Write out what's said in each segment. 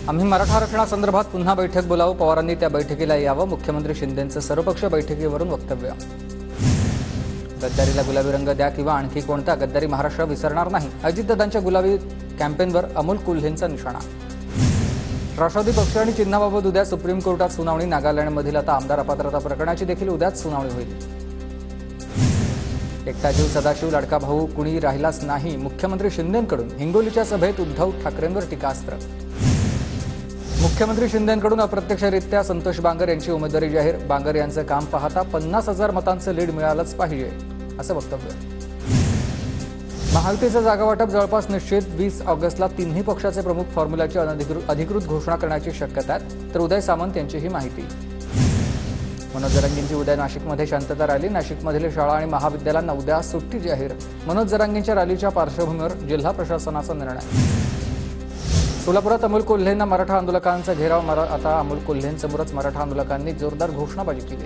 आम्ही मराठा आरक्षणासंदर्भात पुन्हा बैठक बोलावू, पवारांनी त्या बैठकीला यावं. मुख्यमंत्री शिंदेंचं सर्वपक्षीय बैठकीवरून वक्तव्य. गद्दारीला गुलाबी रंग द्या किंवा आणखी कोणता, गद्दारी महाराष्ट्र विसरणार नाही. अजितदादांच्या गुलाबी कॅम्पेनवर अमोल कोल्हेंचा निशाणा. राष्ट्रवादी पक्ष आणि चिन्हाबाबत उद्या सुप्रीम कोर्टात सुनावणी. नागालँडमधील आता आमदार अपात्रता प्रकरणाची देखील उद्याच सुनावणी होईल. एकटा जीव सदाशिव लाडका भाऊ कुणी राहिलाच नाही. मुख्यमंत्री शिंदेंकडून हिंगोलीच्या सभेत उद्धव ठाकरेंवर टीकास्त्र. मुख्यमंत्री शिंदेंकडून अप्रत्यक्षरित्या संतोष बांगर यांची उमेदवारी जाहीर. बांगर यांचं काम पाहता 50,000 मतांचं लीड मिळालंच पाहिजे असं वक्तव्य. महायुतीचं जागावाटप जवळपास निश्चित. 20 ऑगस्टला तिन्ही पक्षाचे प्रमुख फॉर्म्युलाची अधिकृत घोषणा करण्याची शक्यता आहे. तर उदय सामंत यांची ही माहिती. मनोज जरांगेंची उद्या नाशिकमध्ये शांतता रॅली. नाशिकमधील शाळा आणि महाविद्यालयांना उद्या सुट्टी जाहीर. मनोज जरांगेंच्या रॅलीच्या पार्श्वभूमीवर जिल्हा प्रशासनाचा निर्णय. सोलापुरात अमोल कोल्हेंना मराठा आंदोलकांचा घेराव. आता अमोल कोल्हेंसमोरच मराठा आंदोलकांनी जोरदार घोषणाबाजी केली.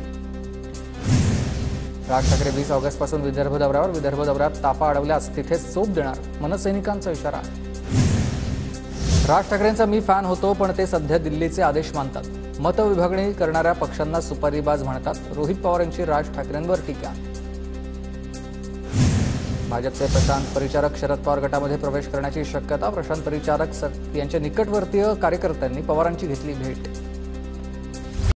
राज ठाकरे 20 ऑगस्टपासून विदर्भ दौऱ्यावर. विदर्भ दौऱ्यात तापा अडवल्यास तिथेच चोप देणार, मनसैनिकांचा इशारा. राज ठाकरेंचा मी फॅन होतो, पण ते सध्या दिल्लीचे आदेश मानतात. मतविभागणी करणाऱ्या पक्षांना सुपारीबाज म्हणतात. रोहित पवार यांची राज ठाकरेंवर टीका. भाजपचे प्रशांत परिचारक शरद पवार गटामध्ये प्रवेश करण्याची शक्यता. प्रशांत परिचारक यांच्या निकटवर्तीय कार्यकर्त्यांनी पवारांची घेतली भेट.